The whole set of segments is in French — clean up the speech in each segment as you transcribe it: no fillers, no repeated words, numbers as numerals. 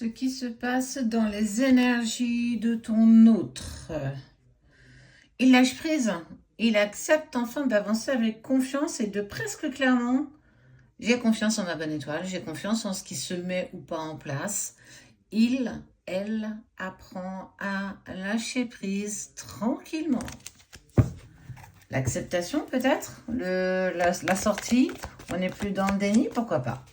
ce qui se passe dans les énergies de ton autre. Il lâche prise, il accepte enfin d'avancer avec confiance et de presque clairement, j'ai confiance en ma bonne étoile, j'ai confiance en ce qui se met ou pas en place. Elle apprend à lâcher prise tranquillement. L'acceptation peut-être, la sortie, on n'est plus dans le déni, pourquoi pas.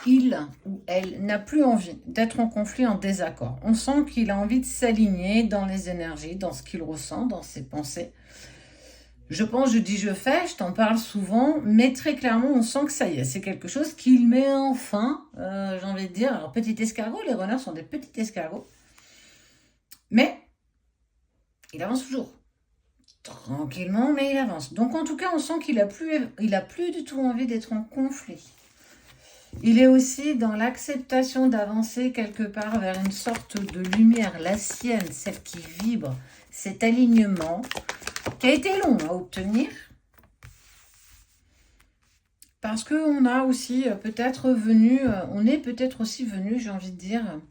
Il ou elle n'a plus envie d'être en conflit, en désaccord. On sent qu'il a envie de s'aligner dans les énergies, dans ce qu'il ressent, dans ses pensées. Je pense, je dis, je fais, je t'en parle souvent, mais très clairement, on sent que ça y est, c'est quelque chose qu'il met enfin, j'ai envie de dire. Alors, petit escargot, les runners sont des petits escargots, mais il avance toujours. Tranquillement, mais il avance. Donc, en tout cas, on sent qu'il a plus du tout envie d'être en conflit. Il est aussi dans l'acceptation d'avancer quelque part vers une sorte de lumière, la sienne, celle qui vibre, cet alignement qui a été long à obtenir. Parce qu'on a aussi on est peut-être aussi venu, j'ai envie de dire,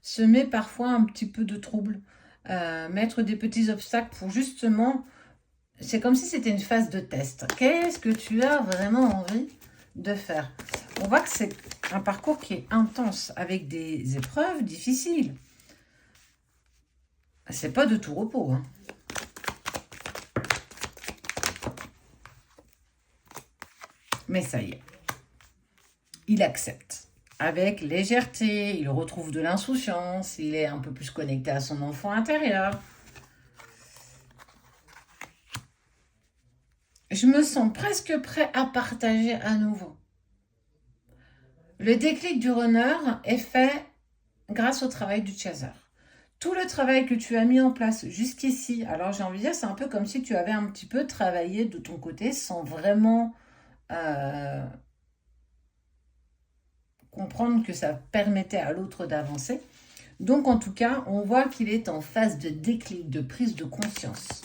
semer parfois un petit peu de trouble, mettre des petits obstacles pour justement, c'est comme si c'était une phase de test. Qu'est-ce que tu as vraiment envie de faire? On voit que c'est un parcours qui est intense, avec des épreuves difficiles. C'est pas de tout repos, hein. Mais ça y est, il accepte. Avec légèreté, il retrouve de l'insouciance, il est un peu plus connecté à son enfant intérieur. Je me sens presque prêt à partager à nouveau. Le déclic du runner est fait grâce au travail du chaser. Tout le travail que tu as mis en place jusqu'ici, alors j'ai envie de dire, c'est un peu comme si tu avais un petit peu travaillé de ton côté sans vraiment comprendre que ça permettait à l'autre d'avancer. Donc en tout cas, on voit qu'il est en phase de déclic, de prise de conscience.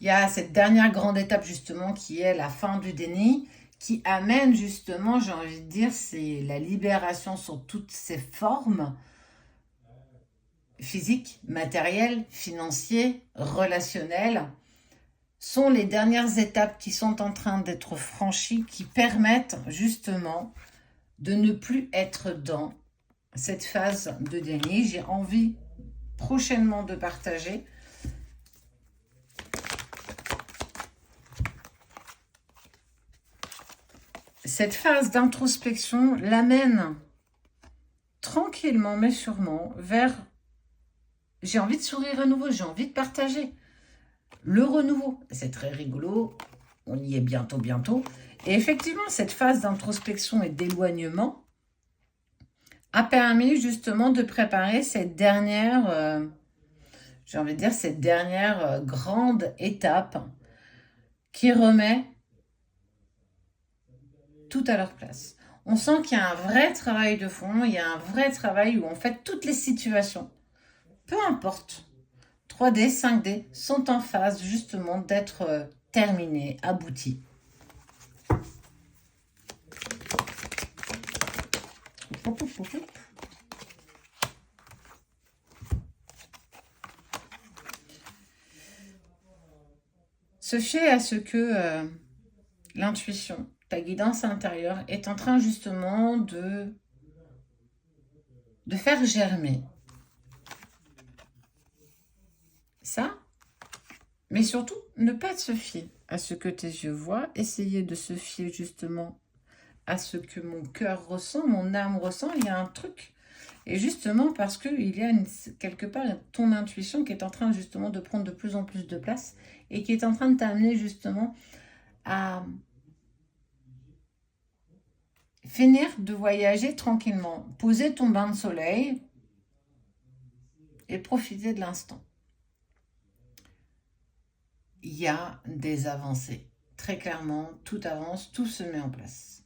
Il y a cette dernière grande étape justement qui est la fin du déni, qui amène justement, j'ai envie de dire, c'est la libération sur toutes ses formes, physiques, matérielles, financières, relationnelles, sont les dernières étapes qui sont en train d'être franchies, qui permettent justement de ne plus être dans cette phase de déni. J'ai envie prochainement de partager cette phase d'introspection l'amène tranquillement mais sûrement vers j'ai envie de sourire à nouveau, j'ai envie de partager. Le renouveau, c'est très rigolo, on y est bientôt. Et effectivement, cette phase d'introspection et d'éloignement a permis justement de préparer cette dernière, j'ai envie de dire, cette dernière grande étape qui remet tout à leur place. On sent qu'il y a un vrai travail de fond, il y a un vrai travail où en fait toutes les situations, peu importe, 3D, 5D, sont en phase justement d'être terminées, abouties. Se fier à ce que l'intuition, ta guidance intérieure est en train justement de faire germer ça, mais surtout ne pas se fier à ce que tes yeux voient, essayer de se fier justement à ce que mon cœur ressent, mon âme ressent. Il y a un truc, et justement parce qu'il y a quelque part ton intuition qui est en train justement de prendre de plus en plus de place et qui est en train de t'amener justement à finir de voyager tranquillement, poser ton bain de soleil et profiter de l'instant. Il y a des avancées. Très clairement, tout avance, tout se met en place.